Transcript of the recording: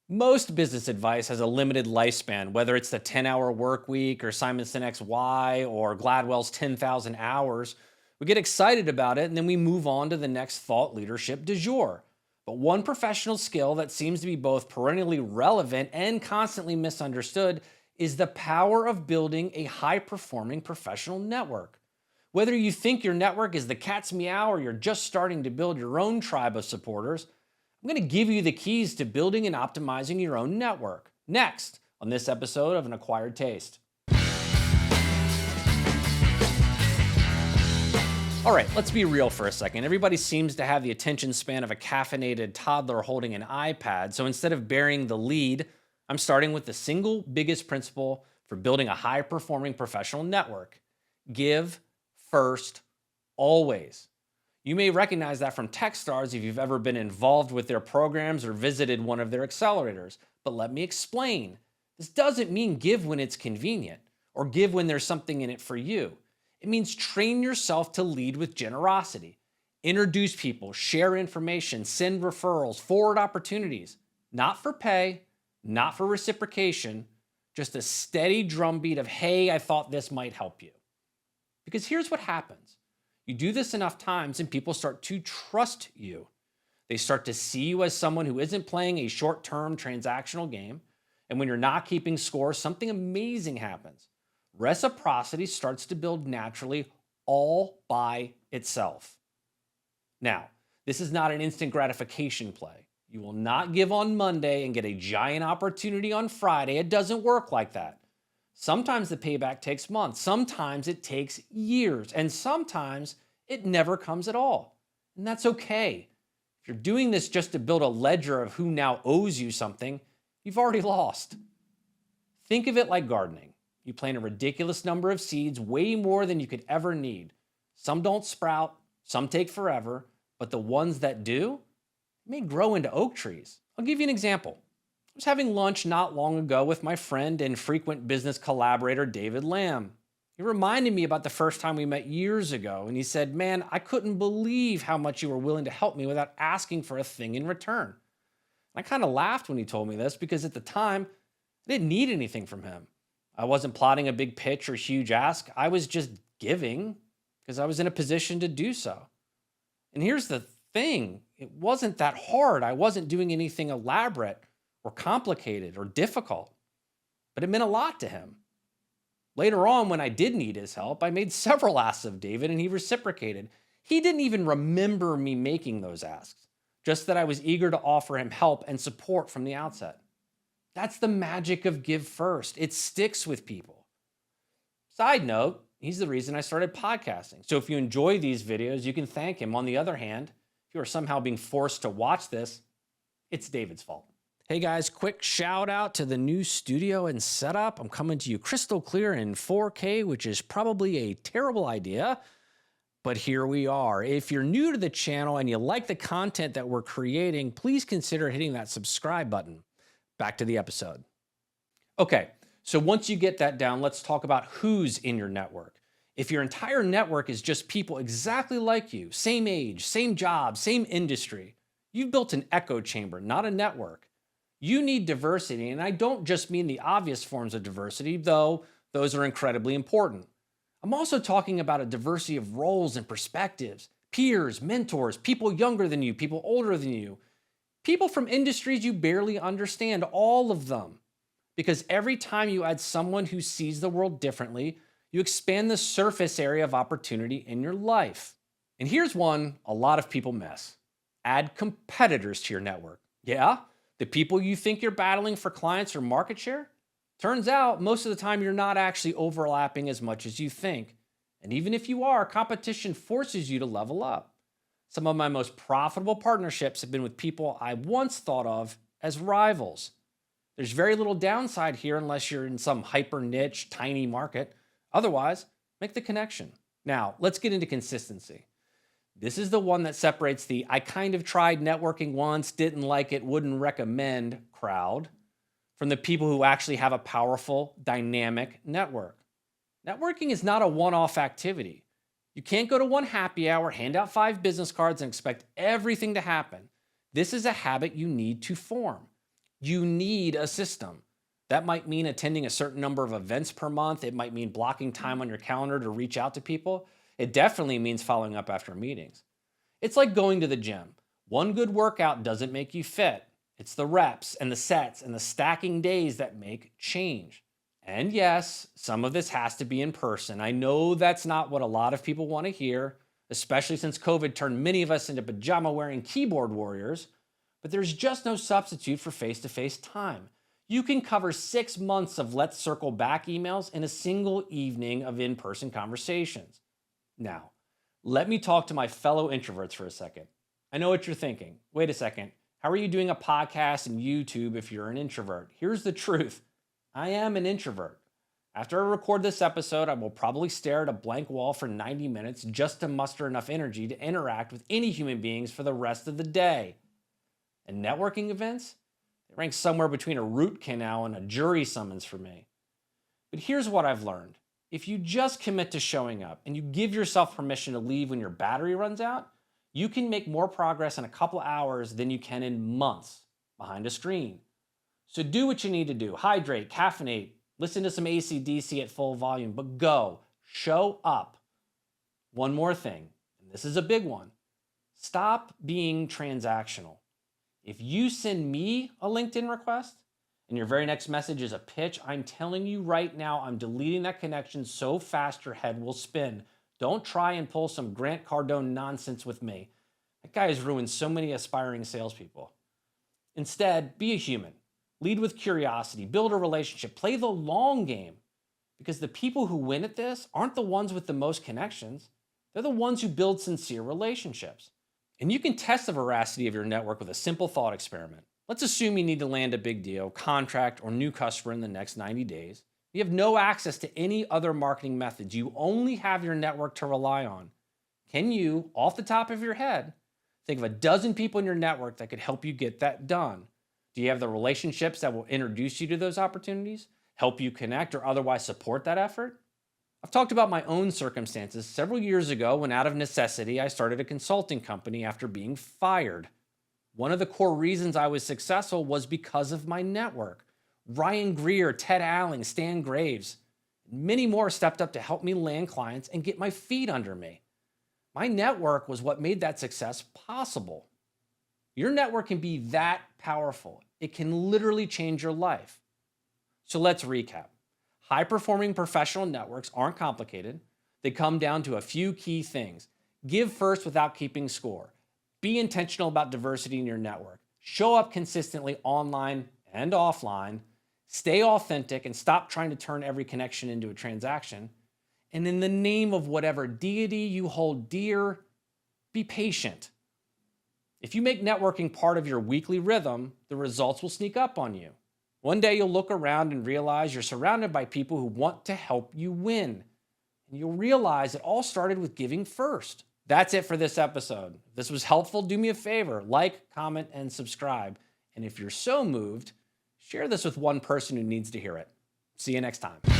Most business advice has a limited lifespan, whether it's the 10-hour work week or Simon Sinek's Why or Gladwell's 10,000 hours. We get excited about it and then we move on to the next thought leadership du jour. But one professional skill that seems to be both perennially relevant and constantly misunderstood is the power of building a high performing professional network. Whether you think your network is the cat's meow or you're just starting to build your own tribe of supporters, I'm going to give you the keys to building and optimizing your own network next on this episode of An Acquired Taste. All right, let's be real for a second. Everybody seems to have the attention span of a caffeinated toddler holding an iPad. So instead of burying the lead, I'm starting with the single biggest principle for building a high performing professional network: give first, always. You may recognize that from Techstars if you've ever been involved with their programs or visited one of their accelerators. But let me explain. This doesn't mean give when it's convenient or give when there's something in it for you. It means train yourself to lead with generosity. Introduce people, share information, send referrals, forward opportunities. Not for pay, not for reciprocation, just a steady drumbeat of, hey, I thought this might help you. Because here's what happens. You do this enough times and people start to trust you. They start to see you as someone who isn't playing a short-term transactional game. And when you're not keeping score, something amazing happens. Reciprocity starts to build naturally all by itself. Now, this is not an instant gratification play. You will not give on Monday and get a giant opportunity on Friday. It doesn't work like that. Sometimes the payback takes months, sometimes it takes years, and sometimes it never comes at all. And that's okay. If you're doing this just to build a ledger of who now owes you something, you've already lost. Think of it like gardening. You plant a ridiculous number of seeds, way more than you could ever need. Some don't sprout, some take forever, but the ones that do may grow into oak trees. I'll give you an example. I was having lunch not long ago with my friend and frequent business collaborator, David Lamb. He reminded me about the first time we met years ago, and he said, "Man, I couldn't believe how much you were willing to help me without asking for a thing in return." I kind of laughed when he told me this because at the time, I didn't need anything from him. I wasn't plotting a big pitch or huge ask. I was just giving because I was in a position to do so. And here's the thing. It wasn't that hard. I wasn't doing anything elaborate or complicated or difficult, but it meant a lot to him. Later on, when I did need his help, I made several asks of David and he reciprocated. He didn't even remember me making those asks, just that I was eager to offer him help and support from the outset. That's the magic of give first. It sticks with people. Side note, he's the reason I started podcasting. So if you enjoy these videos, you can thank him. On the other hand, if you are somehow being forced to watch this, it's David's fault. Hey guys, quick shout out to the new studio and setup. I'm coming to you crystal clear in 4K, which is probably a terrible idea, but here we are. If you're new to the channel and you like the content that we're creating, please consider hitting that subscribe button. Back to the episode. Okay, so once you get that down, let's talk about who's in your network. If your entire network is just people exactly like you, same age, same job, same industry, you've built an echo chamber, not a network. You need diversity, and I don't just mean the obvious forms of diversity, though those are incredibly important. I'm also talking about a diversity of roles and perspectives, peers, mentors, people younger than you, people older than you, people from industries you barely understand, all of them. Because every time you add someone who sees the world differently, you expand the surface area of opportunity in your life. And here's one a lot of people miss. Add competitors to your network. Yeah, the people you think you're battling for clients or market share? Turns out most of the time you're not actually overlapping as much as you think. And even if you are, competition forces you to level up. Some of my most profitable partnerships have been with people I once thought of as rivals. There's very little downside here unless you're in some hyper niche, tiny market. Otherwise, make the connection. Now, let's get into consistency. This is the one that separates the I kind of tried networking once, didn't like it, wouldn't recommend crowd from the people who actually have a powerful, dynamic network. Networking is not a one-off activity. You can't go to one happy hour, hand out 5 business cards, and expect everything to happen. This is a habit you need to form. You need a system. That might mean attending a certain number of events per month. It might mean blocking time on your calendar to reach out to people. It definitely means following up after meetings. It's like going to the gym. One good workout doesn't make you fit. It's the reps and the sets and the stacking days that make change. And yes, some of this has to be in person. I know that's not what a lot of people want to hear, especially since COVID turned many of us into pajama wearing keyboard warriors, but there's just no substitute for face to face time. You can cover 6 months of let's circle back emails in a single evening of in person conversations. Now, let me talk to my fellow introverts for a second. I know what you're thinking. Wait a second. How are you doing a podcast and YouTube if you're an introvert? Here's the truth. I am an introvert. After I record this episode, I will probably stare at a blank wall for 90 minutes just to muster enough energy to interact with any human beings for the rest of the day. And networking events? They rank somewhere between a root canal and a jury summons for me. But here's what I've learned. If you just commit to showing up and you give yourself permission to leave when your battery runs out, you can make more progress in a couple hours than you can in months behind a screen. So do what you need to do. Hydrate, caffeinate, listen to some AC/DC at full volume, but go. Show up. One more thing, and this is a big one. Stop being transactional. If you send me a LinkedIn request and your very next message is a pitch, I'm telling you right now, I'm deleting that connection so fast your head will spin. Don't try and pull some Grant Cardone nonsense with me. That guy has ruined so many aspiring salespeople. Instead, be a human. Lead with curiosity, build a relationship, play the long game. Because the people who win at this aren't the ones with the most connections. They're the ones who build sincere relationships. And you can test the veracity of your network with a simple thought experiment. Let's assume you need to land a big deal, contract, or new customer in the next 90 days. You have no access to any other marketing methods. You only have your network to rely on. Can you, off the top of your head, think of a dozen people in your network that could help you get that done? Do you have the relationships that will introduce you to those opportunities, help you connect, or otherwise support that effort? I've talked about my own circumstances several years ago when, out of necessity, I started a consulting company after being fired. One of the core reasons I was successful was because of my network. Ryan Greer, Ted Alling, Stan Graves, and many more stepped up to help me land clients and get my feet under me. My network was what made that success possible. Your network can be that powerful. It can literally change your life. So let's recap. High-performing professional networks aren't complicated. They come down to a few key things. Give first without keeping score. Be intentional about diversity in your network. Show up consistently online and offline. Stay authentic and stop trying to turn every connection into a transaction. And in the name of whatever deity you hold dear, be patient. If you make networking part of your weekly rhythm, the results will sneak up on you. One day you'll look around and realize you're surrounded by people who want to help you win. And you'll realize it all started with giving first. That's it for this episode. If this was helpful, do me a favor, like, comment, and subscribe. And if you're so moved, share this with one person who needs to hear it. See you next time.